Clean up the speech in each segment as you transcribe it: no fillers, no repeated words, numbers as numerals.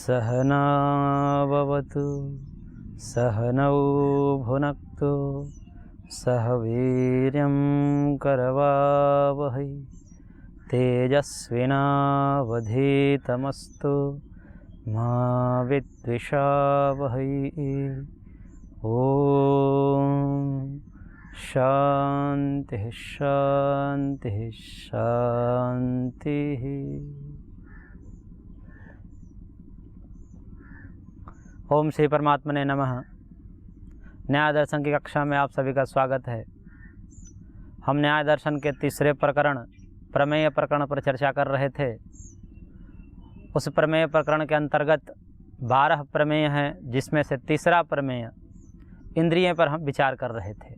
सहना भवतु सहनौ भुनक्तु सह वीर्यं करवावहै तेजस्विनावधीतमस्तु मा विद्विषावहै। ओम शांति शांति शांति। ओम श्री परमात्मने नमः। न्याय दर्शन की कक्षा में आप सभी का स्वागत है। हम न्याय दर्शन के तीसरे प्रकरण प्रमेय प्रकरण पर चर्चा कर रहे थे। उस प्रमेय प्रकरण के अंतर्गत 12 प्रमेय हैं, जिसमें से तीसरा प्रमेय इंद्रिय पर हम विचार कर रहे थे।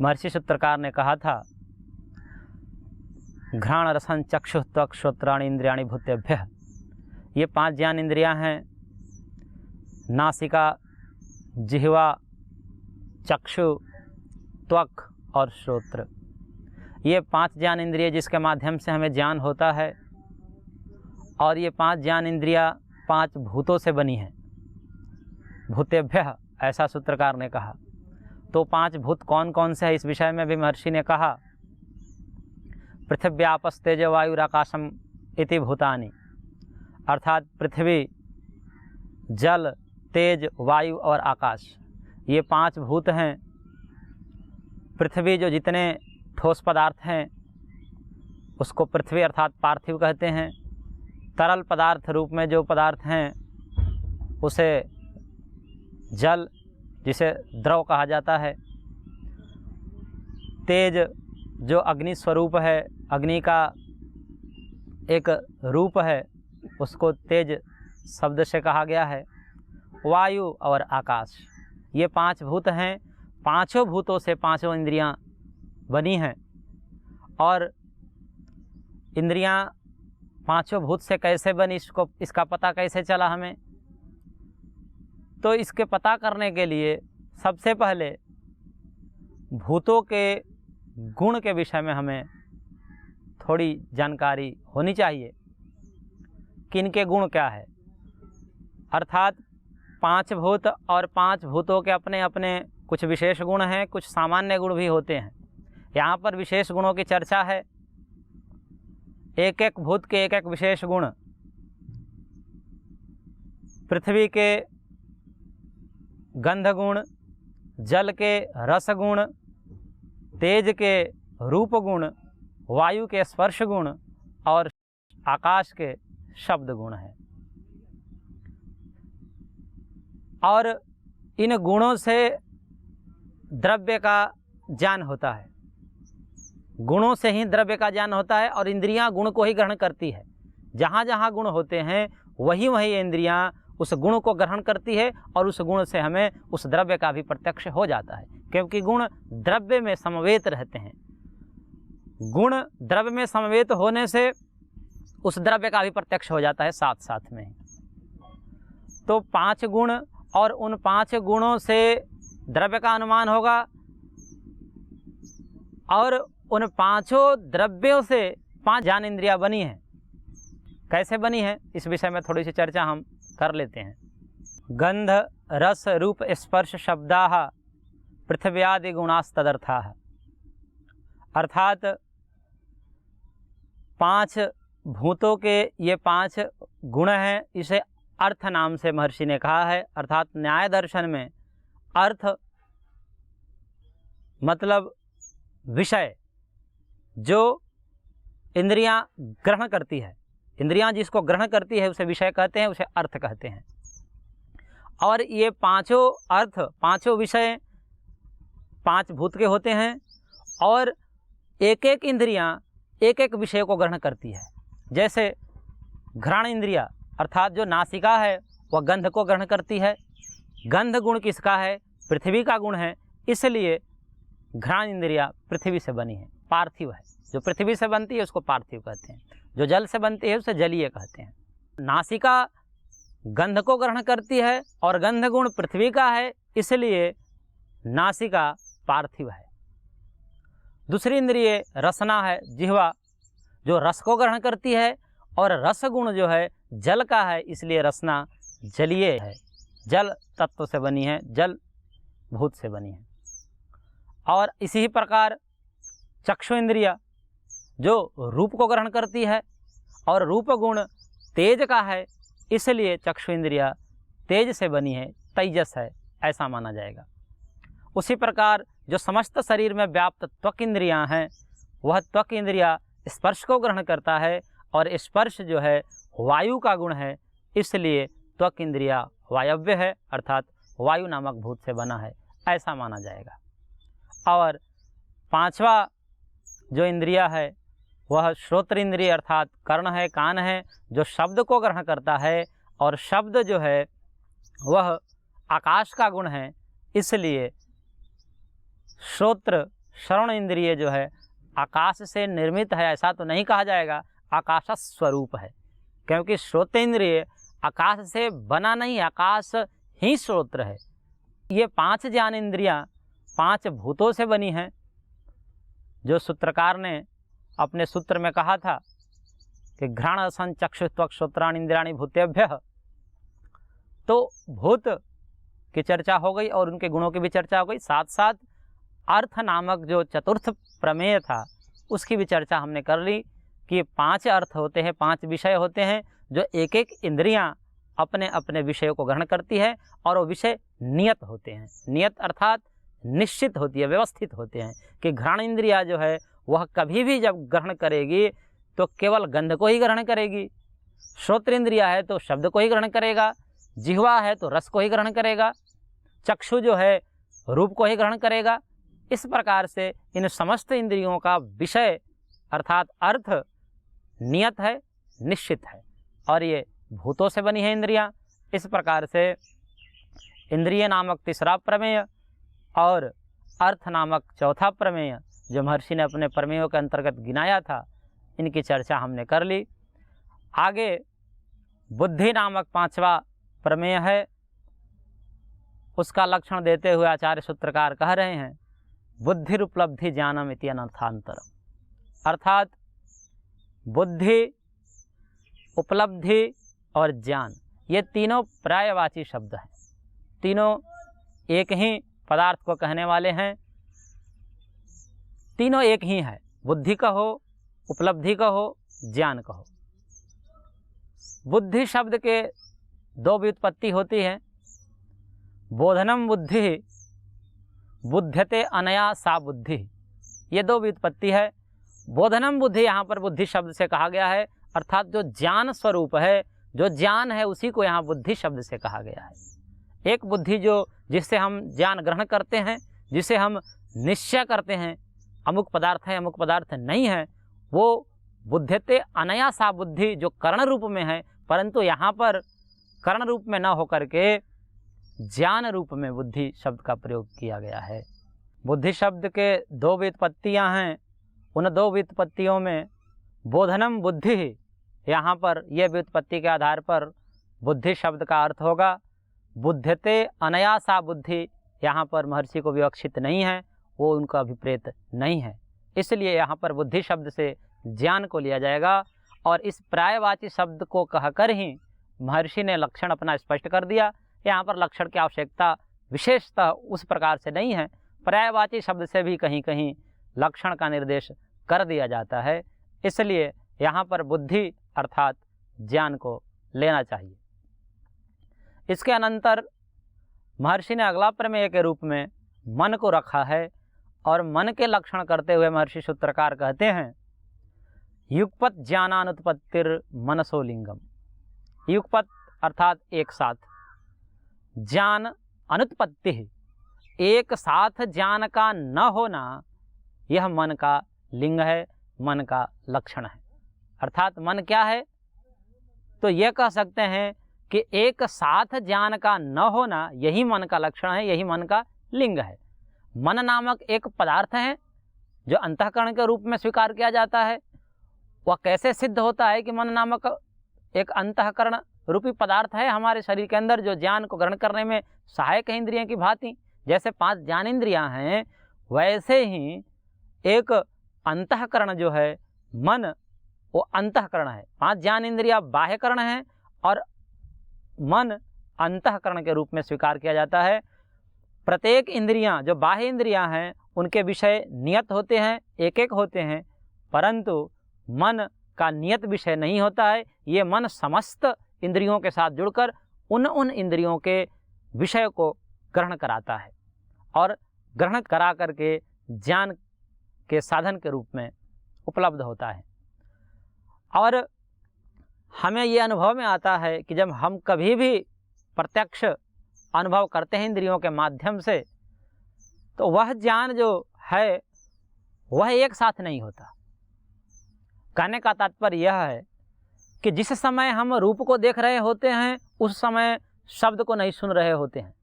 महर्षि सूत्रकार ने कहा था, घ्राण रसन चक्षु त्वक श्रोत्राणि इंद्रियाणि भूतेभ्यः। ये 5 ज्ञान इंद्रियां हैं, नासिका, जिह्वा, चक्षु, त्वक और श्रोत्र। ये 5 ज्ञान इंद्रिय जिसके माध्यम से हमें ज्ञान होता है, और ये 5 ज्ञान इंद्रियां 5 भूतों से बनी हैं। भूतेभ्यः ऐसा सूत्रकार ने कहा। तो 5 भूत कौन कौन से हैं, इस विषय में भी महर्षि ने कहा, पृथिव्यापस तेज वायुराकाशम इति भूतानि। अर्थात पृथ्वी, जल, तेज, वायु और आकाश, ये 5 भूत हैं। पृथ्वी जो जितने ठोस पदार्थ हैं उसको पृथ्वी अर्थात पार्थिव कहते हैं। तरल पदार्थ रूप में जो पदार्थ हैं उसे जल, जिसे द्रव कहा जाता है। तेज जो अग्नि स्वरूप है, अग्नि का एक रूप है, उसको तेज शब्द से कहा गया है। वायु और आकाश, ये 5 भूत हैं। 5 भूतों से 5 इंद्रियां बनी हैं। और इंद्रियां 5 भूत से कैसे बनी, इसका पता कैसे चला हमें? तो इसके पता करने के लिए सबसे पहले भूतों के गुण के विषय में हमें थोड़ी जानकारी होनी चाहिए कि इनके गुण क्या है। अर्थात 5 भूत और 5 भूतों के अपने अपने कुछ विशेष गुण हैं, कुछ सामान्य गुण भी होते हैं। यहाँ पर विशेष गुणों की चर्चा है। एक एक भूत के एक एक विशेष गुण। पृथ्वी के गंध गुण, जल के रस गुण, तेज के रूप गुण, वायु के स्पर्श गुण और आकाश के शब्द गुण हैं। और इन गुणों से द्रव्य का ज्ञान होता है। गुणों से ही द्रव्य का ज्ञान होता है, और इंद्रियां गुण को ही ग्रहण करती है। जहाँ जहाँ गुण होते हैं वही वही इंद्रियां उस गुण को ग्रहण करती है, और उस गुण से हमें उस द्रव्य का भी प्रत्यक्ष हो जाता है, क्योंकि गुण द्रव्य में समवेत रहते हैं। गुण द्रव्य में समवेत होने से उस द्रव्य का भी प्रत्यक्ष हो जाता है साथ साथ में ही। तो 5 गुण, और उन 5 गुणों से द्रव्य का अनुमान होगा, और उन 5 द्रव्यों से 5 ज्ञान इंद्रियां बनी हैं। कैसे बनी है, इस विषय में थोड़ी सी चर्चा हम कर लेते हैं। गंध रस रूप स्पर्श शब्दाः पृथिव्यादि गुणास्तदर्थाः। अर्थात 5 भूतों के ये 5 गुण हैं। इसे अर्थ नाम से महर्षि ने कहा है। अर्थात न्याय दर्शन में अर्थ मतलब विषय, जो इंद्रियां ग्रहण करती है। इंद्रियां जिसको ग्रहण करती है उसे विषय कहते हैं, उसे अर्थ कहते हैं। और ये 5 अर्थ, 5 विषय 5 भूत के होते हैं, और एक एक इंद्रियां एक एक विषय को ग्रहण करती है। जैसे घ्राण इंद्रिया अर्थात जो नासिका है वह गंध को ग्रहण करती है। गंध गुण किसका है? पृथ्वी का गुण है, इसलिए घ्राण इंद्रिया पृथ्वी से बनी है, पार्थिव है। जो पृथ्वी से बनती है उसको पार्थिव कहते हैं, जो जल से बनती है उसे जलीय कहते हैं। नासिका गंध को ग्रहण करती है, और गंध गुण पृथ्वी का है, इसलिए नासिका पार्थिव है। दूसरी इंद्रिय रसना है, जिह्वा, जो रस को ग्रहण करती है, और रस गुण जो है जल का है, इसलिए रसना जलीय है, जल तत्व से बनी है, जल भूत से बनी है। और इसी प्रकार चक्षु इंद्रिय जो रूप को ग्रहण करती है और रूप गुण तेज का है, इसलिए चक्षु इंद्रिय तेज से बनी है, तेजस है, ऐसा माना जाएगा। उसी प्रकार जो समस्त शरीर में व्याप्त त्वक इंद्रियां हैं, वह त्वक इंद्रिया स्पर्श को ग्रहण करता है और स्पर्श जो है वायु का गुण है, इसलिए त्वक इंद्रिया वायव्य है, अर्थात वायु नामक भूत से बना है, ऐसा माना जाएगा। और पांचवा जो इंद्रिया है वह श्रोत्र इंद्रिय अर्थात कर्ण है, कान है, जो शब्द को ग्रहण करता है और शब्द जो है वह आकाश का गुण है, इसलिए श्रोत्र श्रवण इंद्रिय जो है आकाश से निर्मित है, ऐसा तो नहीं कहा जाएगा, आकाश स्वरूप है, क्योंकि श्रोत्र इंद्रिय आकाश से बना नहीं, आकाश ही श्रोत्र है। ये पांच ज्ञान इंद्रियां पांच भूतों से बनी हैं, जो सूत्रकार ने अपने सूत्र में कहा था कि घ्राण सन चक्षु त्वक श्रोत्राणि इंद्रियाणि भूतेभ्यः। तो भूत की चर्चा हो गई और उनके गुणों की भी चर्चा हो गई, साथ साथ अर्थ नामक जो चतुर्थ प्रमेय था उसकी भी चर्चा हमने कर ली कि पांच अर्थ होते हैं, पांच विषय होते हैं, जो एक एक इंद्रियां अपने अपने विषयों को ग्रहण करती है और वो विषय नियत होते हैं। नियत अर्थात निश्चित होती है, व्यवस्थित होते हैं कि घ्राण इंद्रिया जो है वह कभी भी जब ग्रहण करेगी तो केवल गंध को ही ग्रहण करेगी, श्रोत्र इंद्रिया है तो शब्द को ही ग्रहण करेगा, जिह्वा है तो रस को ही ग्रहण करेगा, चक्षु जो है रूप को ही ग्रहण करेगा। इस प्रकार से इन समस्त इंद्रियों का विषय अर्थात अर्थ नियत है, निश्चित है, और ये भूतों से बनी है इंद्रियां। इस प्रकार से इंद्रिय नामक तीसरा प्रमेय और अर्थ नामक चौथा प्रमेय जो महर्षि ने अपने प्रमेयों के अंतर्गत गिनाया था, इनकी चर्चा हमने कर ली। आगे बुद्धि नामक पांचवा प्रमेय है, उसका लक्षण देते हुए आचार्य सूत्रकार कह रहे हैं बुद्धिरुपलब्धि ज्ञानम इति अनर्थांतरम, अर्थात बुद्धि, उपलब्धि और ज्ञान ये तीनों पर्यायवाची शब्द हैं, तीनों एक ही पदार्थ को कहने वाले हैं, तीनों एक ही है, बुद्धि कहो, उपलब्धि कहो, ज्ञान कहो। बुद्धि शब्द के दो व्युत्पत्ति होती है, बोधनम बुद्धि, बुध्यते अनया सा बुद्धि, ये दो व्युत्पत्ति है। बोधनम बुद्धि यहाँ पर बुद्धि शब्द से कहा गया है, अर्थात जो ज्ञान स्वरूप है, जो ज्ञान है उसी को यहाँ बुद्धि शब्द से कहा गया है। एक बुद्धि जो जिससे हम ज्ञान ग्रहण करते हैं, जिसे हम निश्चय करते हैं अमुक पदार्थ है अमुक पदार्थ नहीं है, वो बुध्यते अनया सा बुद्धि जो कर्ण रूप में है, परंतु यहाँ पर कर्ण रूप में न होकर के ज्ञान रूप में बुद्धि शब्द का प्रयोग किया गया है। बुद्धि शब्द के दो व्युत्पत्तियाँ हैं, उन दो व्युत्पत्तियों में बोधनम बुद्धि, यहाँ पर यह व्युत्पत्ति के आधार पर बुद्धि शब्द का अर्थ होगा। बुध्यते अनया सा बुद्धि यहाँ पर महर्षि को विवक्षित नहीं है, वो उनका अभिप्रेत नहीं है, इसलिए यहाँ पर बुद्धि शब्द से ज्ञान को लिया जाएगा। और इस प्रायवाची शब्द को कहकर ही महर्षि ने लक्षण अपना स्पष्ट कर दिया। यहाँ पर लक्षण की आवश्यकता विशेषतः उस प्रकार से नहीं है, पर्यायवाची शब्द से भी कहीं कहीं लक्षण का निर्देश कर दिया जाता है, इसलिए यहाँ पर बुद्धि अर्थात ज्ञान को लेना चाहिए। इसके अनंतर महर्षि ने अगला प्रमेय के रूप में मन को रखा है और मन के लक्षण करते हुए महर्षि सूत्रकार कहते हैं युगपत ज्ञानानुत्पत्तिर मनसो लिंगम। युगपत अर्थात एक साथ, ज्ञान अनुत्पत्ति, एक साथ ज्ञान का न होना, यह मन का लिंग है, मन का लक्षण है। अर्थात मन क्या है, तो यह कह सकते हैं कि एक साथ ज्ञान का न होना यही मन का लक्षण है, यही मन का लिंग है। मन नामक एक पदार्थ है जो अंतःकरण के रूप में स्वीकार किया जाता है। वह कैसे सिद्ध होता है कि मन नामक एक अंतःकरण रूपी पदार्थ है हमारे शरीर के अंदर, जो ज्ञान को ग्रहण करने में सहायक है इंद्रियों की भांति। जैसे 5 ज्ञानेंद्रियां हैं, वैसे ही एक अंतःकरण जो है मन, वो अंतःकरण है। 5 ज्ञानेंद्रियां बाह्यकरण हैं और मन अंतःकरण के रूप में स्वीकार किया जाता है। प्रत्येक इंद्रियां, जो बाह्य इंद्रियां हैं, उनके विषय नियत होते हैं, एक एक होते हैं, परंतु मन का नियत विषय नहीं होता है। ये मन समस्त इंद्रियों के साथ जुड़कर उन इंद्रियों के विषय को ग्रहण कराता है और ग्रहण करा करके ज्ञान के साधन के रूप में उपलब्ध होता है। और हमें ये अनुभव में आता है कि जब हम कभी भी प्रत्यक्ष अनुभव करते हैं इंद्रियों के माध्यम से, तो वह ज्ञान जो है वह एक साथ नहीं होता। कहने का तात्पर्य यह है कि जिस समय हम रूप को देख रहे होते हैं उस समय शब्द को नहीं सुन रहे होते हैं,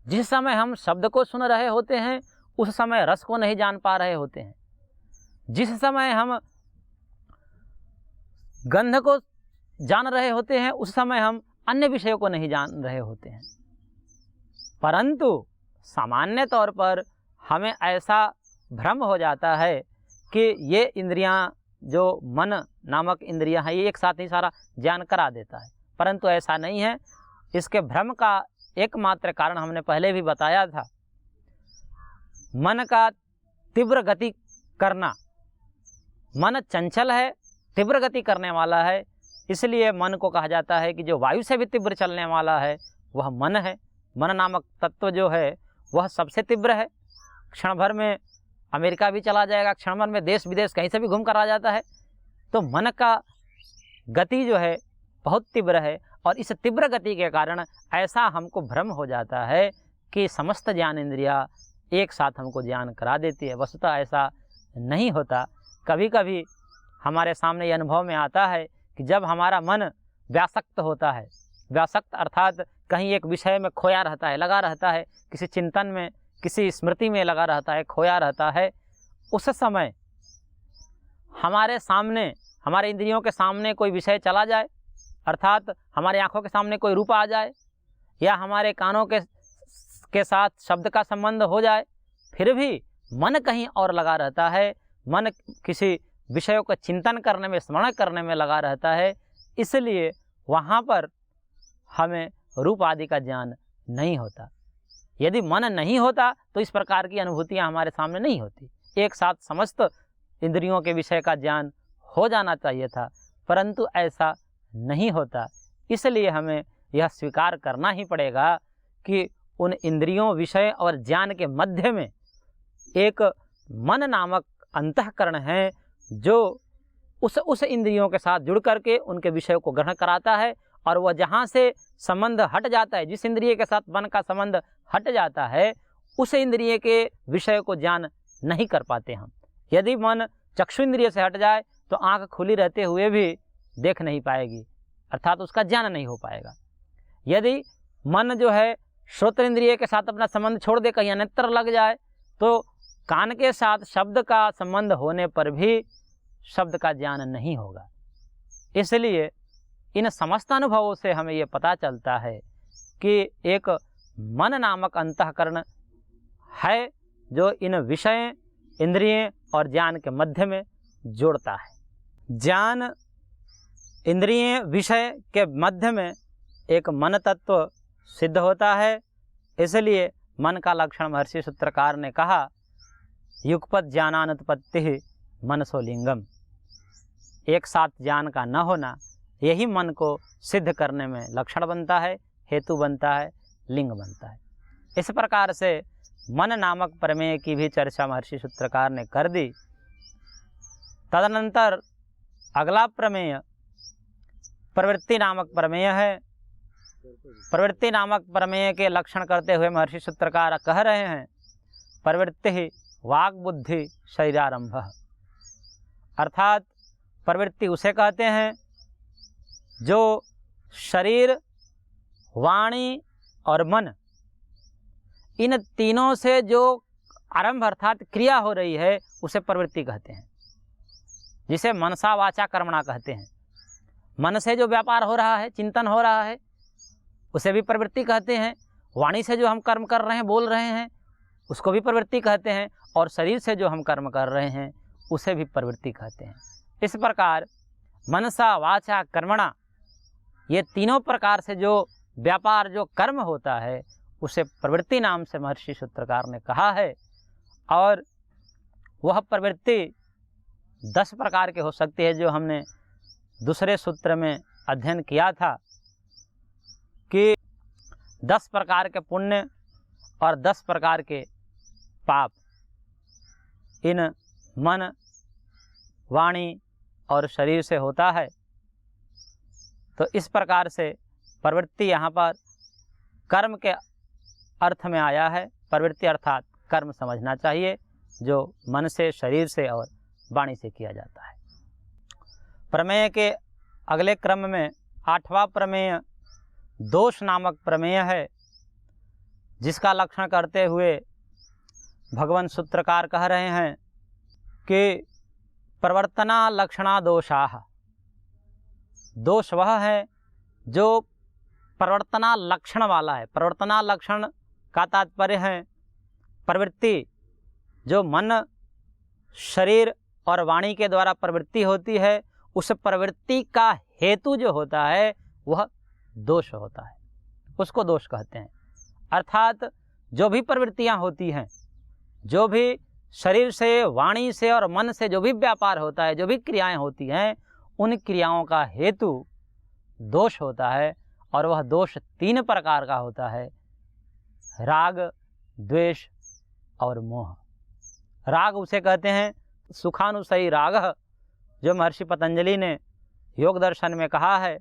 जिस समय हम शब्द को सुन रहे होते हैं उस समय रस को नहीं जान पा रहे होते हैं, जिस समय हम गंध को जान रहे होते हैं उस समय हम अन्य विषयों को नहीं जान रहे होते हैं। परंतु सामान्य तौर पर हमें ऐसा भ्रम हो जाता है कि ये इंद्रियां, जो मन नामक इंद्रियां हैं, ये एक साथ ही सारा ज्ञान करा देता है, परंतु ऐसा नहीं है। इसके भ्रम का एकमात्र कारण हमने पहले भी बताया था, मन का तीव्र गति करना। मन चंचल है, तीव्र गति करने वाला है, इसलिए मन को कहा जाता है कि जो वायु से भी तीव्र चलने वाला है वह मन है। मन नामक तत्व जो है वह सबसे तीव्र है। क्षण भर में अमेरिका भी चला जाएगा, क्षण भर में देश विदेश कहीं से भी घूम कर आ जाता है। तो मन का गति जो है बहुत तीव्र है और इस तीव्र गति के कारण ऐसा हमको भ्रम हो जाता है कि समस्त ज्ञान इंद्रियां एक साथ हमको ज्ञान करा देती है। वस्तुतः ऐसा नहीं होता। कभी कभी हमारे सामने ये अनुभव में आता है कि जब हमारा मन व्यासक्त होता है, व्यासक्त अर्थात कहीं एक विषय में खोया रहता है, लगा रहता है, किसी चिंतन में, किसी स्मृति में लगा रहता है, खोया रहता है, उस समय हमारे सामने, हमारे इंद्रियों के सामने कोई विषय चला जाए, अर्थात हमारे आँखों के सामने कोई रूप आ जाए या हमारे कानों के साथ शब्द का संबंध हो जाए, फिर भी मन कहीं और लगा रहता है। मन किसी विषयों का चिंतन करने में, स्मरण करने में लगा रहता है, इसलिए वहाँ पर हमें रूप आदि का ज्ञान नहीं होता। यदि मन नहीं होता तो इस प्रकार की अनुभूतियाँ हमारे सामने नहीं होती। एक साथ समस्त इंद्रियों के विषय का ज्ञान हो जाना चाहिए था, परंतु ऐसा नहीं होता। इसलिए हमें यह स्वीकार करना ही पड़ेगा कि उन इंद्रियों, विषय और ज्ञान के मध्य में एक मन नामक अंतःकरण है जो उस इंद्रियों के साथ जुड़ करके उनके विषयों को ग्रहण कराता है, और वह जहाँ से संबंध हट जाता है, जिस इंद्रिय के साथ मन का संबंध हट जाता है, उस इंद्रिय के विषय को ज्ञान नहीं कर पाते हम। यदि मन चक्षु इंद्रिय से हट जाए तो आँख खुली रहते हुए भी देख नहीं पाएगी, अर्थात उसका ज्ञान नहीं हो पाएगा। यदि मन जो है श्रोत्र इंद्रिय के साथ अपना संबंध छोड़ दे, कहीं अन्यत्र लग जाए, तो कान के साथ शब्द का संबंध होने पर भी शब्द का ज्ञान नहीं होगा। इसलिए इन समस्त अनुभवों से हमें ये पता चलता है कि एक मन नामक अंतःकरण है जो इन विषय, इंद्रिय और ज्ञान के मध्य में जोड़ता है। ज्ञान, इंद्रिय, विषय के मध्य में एक मन तत्व सिद्ध होता है। इसलिए मन का लक्षण महर्षि सूत्रकार ने कहा, युगपत ज्ञानानुत्पत्ति मनसो लिंगम। एक साथ ज्ञान का न होना यही मन को सिद्ध करने में लक्षण बनता है, हेतु बनता है, लिंग बनता है। इस प्रकार से मन नामक प्रमेय की भी चर्चा महर्षि सूत्रकार ने कर दी। तदनंतर अगला प्रमेय प्रवृत्ति नामक प्रमेय है। प्रवृत्ति नामक प्रमेय के लक्षण करते हुए महर्षि सूत्रकार कह रहे हैं, प्रवृत्ति वाग बुद्धि शरीरारंभ। अर्थात प्रवृत्ति उसे कहते हैं जो शरीर, वाणी और मन, इन तीनों से जो आरंभ अर्थात क्रिया हो रही है उसे प्रवृत्ति कहते हैं, जिसे मनसा वाचा कर्मणा कहते हैं। मन से जो व्यापार हो रहा है, चिंतन हो रहा है, उसे भी प्रवृत्ति कहते हैं। वाणी से जो हम कर्म कर रहे हैं, बोल रहे हैं, उसको भी प्रवृत्ति कहते हैं। और शरीर से जो हम कर्म कर रहे हैं उसे भी प्रवृत्ति कहते हैं। इस प्रकार मनसा वाचा कर्मणा ये तीनों प्रकार से जो व्यापार, जो कर्म होता है, उसे प्रवृत्ति नाम से महर्षि सूत्रकार ने कहा है। और वह प्रवृत्ति 10 प्रकार के हो सकती है, जो हमने दूसरे सूत्र में अध्ययन किया था कि 10 प्रकार के पुण्य और 10 प्रकार के पाप इन मन, वाणी और शरीर से होता है। तो इस प्रकार से प्रवृत्ति यहाँ पर कर्म के अर्थ में आया है। प्रवृत्ति अर्थात कर्म समझना चाहिए, जो मन से, शरीर से और वाणी से किया जाता है। प्रमेय के अगले क्रम में 8वां प्रमेय दोष नामक प्रमेय है, जिसका लक्षण करते हुए भगवान सूत्रकार कह रहे हैं कि प्रवर्तना लक्षणा दोषाः। दोष वह है जो प्रवर्तना लक्षण वाला है। प्रवर्तना लक्षण का तात्पर्य है प्रवृत्ति जो मन, शरीर और वाणी के द्वारा प्रवृत्ति होती है, उस प्रवृत्ति का हेतु जो होता है वह दोष होता है, उसको दोष कहते हैं। अर्थात जो भी प्रवृत्तियां होती हैं, जो भी शरीर से, वाणी से और मन से जो भी व्यापार होता है, जो भी क्रियाएं होती हैं, उन क्रियाओं का हेतु दोष होता है। और वह दोष 3 प्रकार का होता है: राग, द्वेष और मोह। राग उसे कहते हैं सुखानुसयी राग, जो महर्षि पतंजलि ने योग दर्शन में कहा है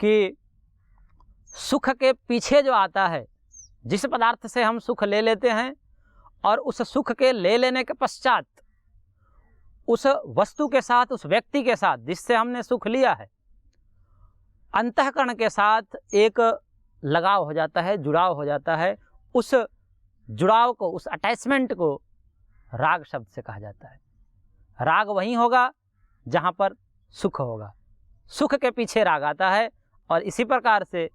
कि सुख के पीछे जो आता है, जिस पदार्थ से हम सुख ले लेते हैं और उस सुख के ले लेने के पश्चात उस वस्तु के साथ, उस व्यक्ति के साथ जिससे हमने सुख लिया है, अंतःकरण के साथ एक लगाव हो जाता है, जुड़ाव हो जाता है। उस जुड़ाव को, उस अटैचमेंट को राग शब्द से कहा जाता है। राग वहीं होगा जहाँ पर सुख होगा, सुख के पीछे राग आता है। और इसी प्रकार से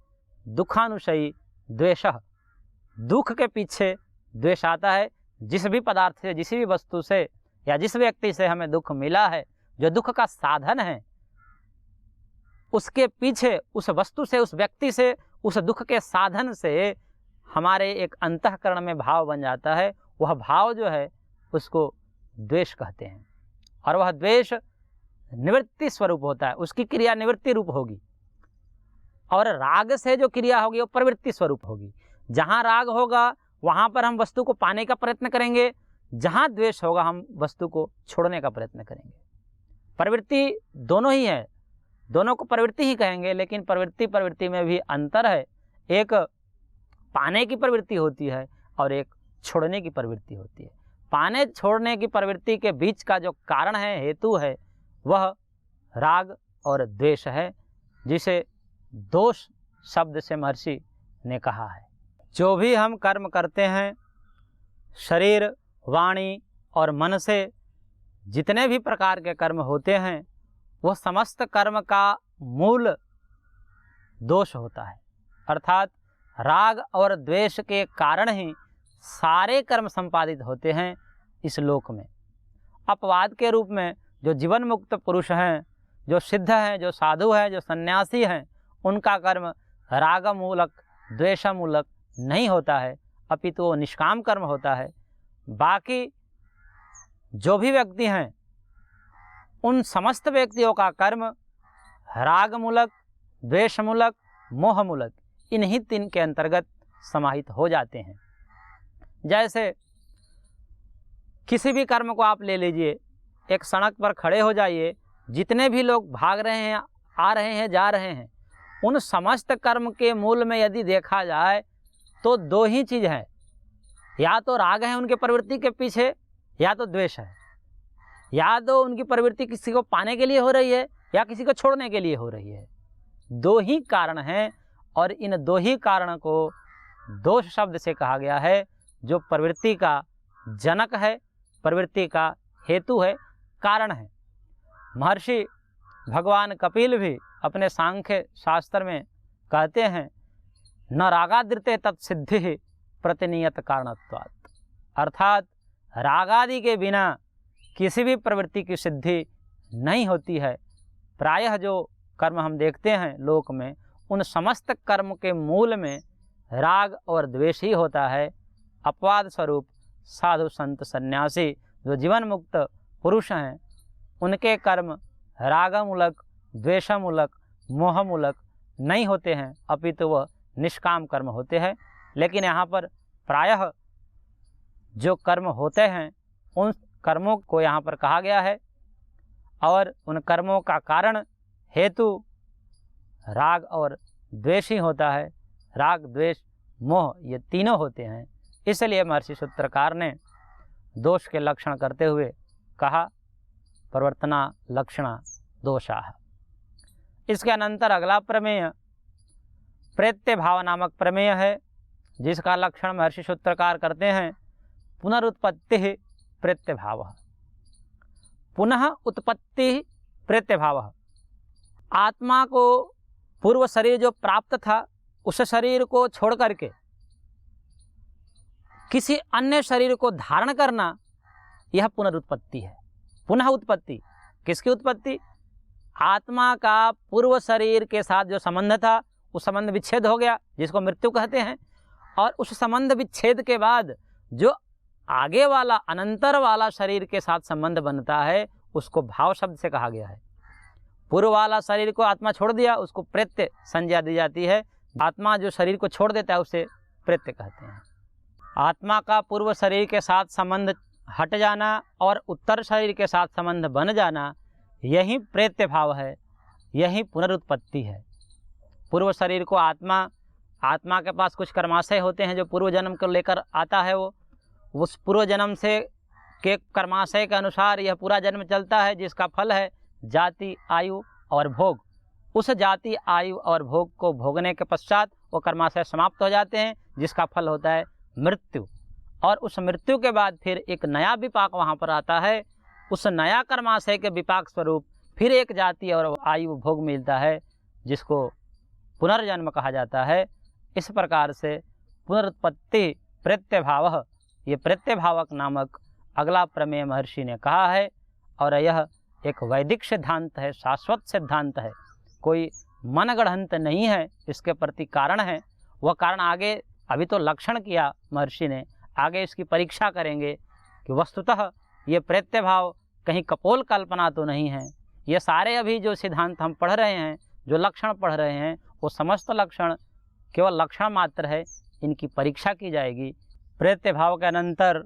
दुखानुशयी द्वेषः, दुख के पीछे द्वेष आता है। जिस भी पदार्थ से, जिस भी वस्तु से या जिस व्यक्ति से हमें दुख मिला है, जो दुख का साधन है, उसके पीछे, उस वस्तु से, उस व्यक्ति से, उस दुख के साधन से हमारे एक अंतःकरण में भाव बन जाता है। वह भाव जो है उसको द्वेष कहते हैं। और वह द्वेष निवृत्ति स्वरूप होता है, उसकी क्रिया निवृत्ति रूप होगी। और राग से जो क्रिया होगी वो प्रवृत्ति स्वरूप होगी। जहाँ राग होगा वहाँ पर हम वस्तु को पाने का प्रयत्न करेंगे, जहाँ द्वेष होगा हम वस्तु को छोड़ने का प्रयत्न करेंगे। प्रवृत्ति दोनों ही है, दोनों को प्रवृत्ति ही कहेंगे, लेकिन प्रवृत्ति में भी अंतर है। एक पाने की प्रवृत्ति होती है और एक छोड़ने की प्रवृत्ति होती है। पाने छोड़ने की प्रवृत्ति के बीच का जो कारण है, हेतु है, वह राग और द्वेष है, जिसे दोष शब्द से महर्षि ने कहा है। जो भी हम कर्म करते हैं, शरीर, वाणी और मन से जितने भी प्रकार के कर्म होते हैं, वह समस्त कर्म का मूल दोष होता है। अर्थात राग और द्वेष के कारण ही सारे कर्म संपादित होते हैं इस लोक में। अपवाद के रूप में जो जीवन मुक्त पुरुष हैं, जो सिद्ध हैं, जो साधु हैं, जो सन्यासी हैं, उनका कर्म राग मूलक, द्वेष मूलक नहीं होता है, अपितु वो निष्काम कर्म होता है। बाकी जो भी व्यक्ति हैं, उन समस्त व्यक्तियों का कर्म राग मूलक, द्वेष मूलक, मोह मूलक, इन्हीं 3 के अंतर्गत समाहित हो जाते हैं। जैसे किसी भी कर्म को आप ले लीजिए, एक सड़क पर खड़े हो जाइए, जितने भी लोग भाग रहे हैं, आ रहे हैं, जा रहे हैं, उन समस्त कर्म के मूल में यदि देखा जाए तो 2 ही चीज़ है, या तो राग है उनके प्रवृत्ति के पीछे, या तो द्वेष है। या तो उनकी प्रवृत्ति किसी को पाने के लिए हो रही है या किसी को छोड़ने के लिए हो रही है। 2 ही कारण हैं और इन 2 ही कारण को दोष शब्द से कहा गया है, जो प्रवृत्ति का जनक है, प्रवृत्ति का हेतु है, कारण है। महर्षि भगवान कपिल भी अपने सांख्य शास्त्र में कहते हैं, न रागादृते तत्सिद्धि प्रतिनियत कारणत्वात्। अर्थात रागादि के बिना किसी भी प्रवृत्ति की सिद्धि नहीं होती है। प्रायः जो कर्म हम देखते हैं लोक में, उन समस्त कर्म के मूल में राग और द्वेष ही होता है। अपवाद स्वरूप साधु संत सन्यासी जो जीवन मुक्त पुरुष हैं, उनके कर्म रागमूलक, द्वेषमूलक, मोहमूलक नहीं होते हैं, अपितु वह निष्काम कर्म होते हैं। लेकिन यहाँ पर प्रायः जो कर्म होते हैं उन कर्मों को यहाँ पर कहा गया है, और उन कर्मों का कारण हेतु राग और द्वेष ही होता है। राग, द्वेष, मोह ये तीनों होते हैं। इसलिए महर्षि सूत्रकार ने दोष के लक्षण करते हुए कहा प्रवर्तना लक्षणा दोषाः। इसके अनंतर अगला प्रमेय प्रेत्य भाव नामक प्रमेय है, जिसका लक्षण महर्षि सूत्रकार करते हैं पुनरुत्पत्ति प्रेत्य भाव। पुनः उत्पत्ति प्रेत्य भाव। आत्मा को पूर्व शरीर जो प्राप्त था, उस शरीर को छोड़ करके किसी अन्य शरीर को धारण करना, यह पुनरुत्पत्ति है। पुनः उत्पत्ति, किसकी उत्पत्ति? आत्मा का पूर्व शरीर के साथ जो संबंध था, उस संबंध विच्छेद हो गया, जिसको मृत्यु कहते हैं। और उस संबंध विच्छेद के बाद जो आगे वाला अनंतर वाला शरीर के साथ संबंध बनता है, उसको भाव शब्द से कहा गया है। पूर्व वाला शरीर को आत्मा छोड़ दिया, उसको प्रेत्य संज्ञा दी जाती है। आत्मा जो शरीर को छोड़ देता है उसे प्रेत्य कहते हैं। आत्मा का पूर्व शरीर के साथ संबंध हट जाना और उत्तर शरीर के साथ संबंध बन जाना, यही प्रेत्य भाव है, यही पुनरुत्पत्ति है। पूर्व शरीर को आत्मा के पास कुछ कर्माशय होते हैं जो पूर्व जन्म को लेकर आता है। वो उस पूर्व जन्म से के कर्माशय के अनुसार यह पूरा जन्म चलता है, जिसका फल है जाति, आयु और भोग। उस जाति, आयु और भोग को भोगने के पश्चात वो कर्माशय समाप्त हो जाते हैं, जिसका फल होता है मृत्यु। और उस मृत्यु के बाद फिर एक नया विपाक वहाँ पर आता है। उस नया कर्माशय के विपाक स्वरूप फिर एक जाति और आयु भोग मिलता है, जिसको पुनर्जन्म कहा जाता है। इस प्रकार से पुनरुत्पत्ति प्रत्यभाव, ये प्रत्यभावक नामक अगला प्रमेय महर्षि ने कहा है। और यह एक वैदिक सिद्धांत है, शाश्वत सिद्धांत है, कोई मनगढ़ंत नहीं है। इसके प्रति कारण है, वह कारण आगे, अभी तो लक्षण किया महर्षि ने, आगे इसकी परीक्षा करेंगे कि वस्तुतः ये प्रत्यभाव कहीं कपोल कल्पना तो नहीं है। ये सारे अभी जो सिद्धांत हम पढ़ रहे हैं, जो लक्षण पढ़ रहे हैं, वो समस्त लक्षण केवल लक्षण मात्र है, इनकी परीक्षा की जाएगी। प्रत्यभाव के अनंतर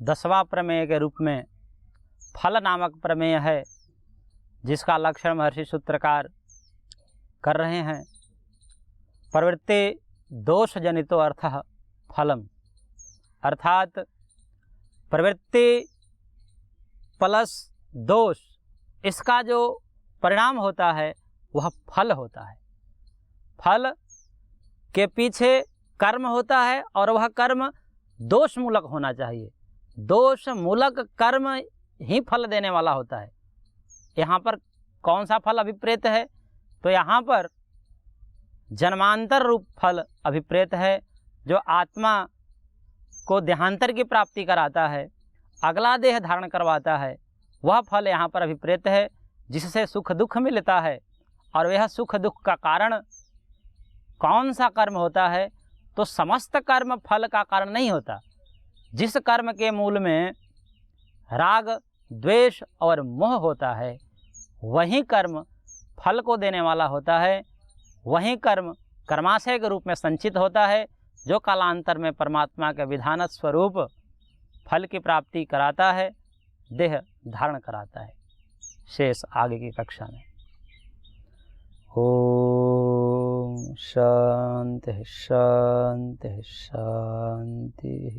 10वां प्रमेय के रूप में फल नामक प्रमेय है, जिसका लक्षण महर्षि सूत्रकार कर रहे हैं। प्रवृत्ति दोष जनितो अर्थः फलम, अर्थात प्रवृत्ति प्लस दोष, इसका जो परिणाम होता है वह फल होता है। फल के पीछे कर्म होता है और वह कर्म दोष मूलक होना चाहिए। दोष मूलक कर्म ही फल देने वाला होता है। यहाँ पर कौन सा फल अभिप्रेत है? तो यहाँ पर जन्मांतर रूप फल अभिप्रेत है, जो आत्मा को देहांतर की प्राप्ति कराता है, अगला देह धारण करवाता है। वह फल यहाँ पर अभिप्रेत है, जिससे सुख दुख मिलता है। और यह सुख दुख का कारण कौन सा कर्म होता है? तो समस्त कर्म फल का कारण नहीं होता। जिस कर्म के मूल में राग, द्वेष और मोह होता है, वही कर्म फल को देने वाला होता है। वही कर्म कर्माशय के रूप में संचित होता है, जो कालांतर में परमात्मा के विधान स्वरूप फल की प्राप्ति कराता है, देह धारण कराता है। शेष आगे की कक्षा में। ओम शांति शांति शांति।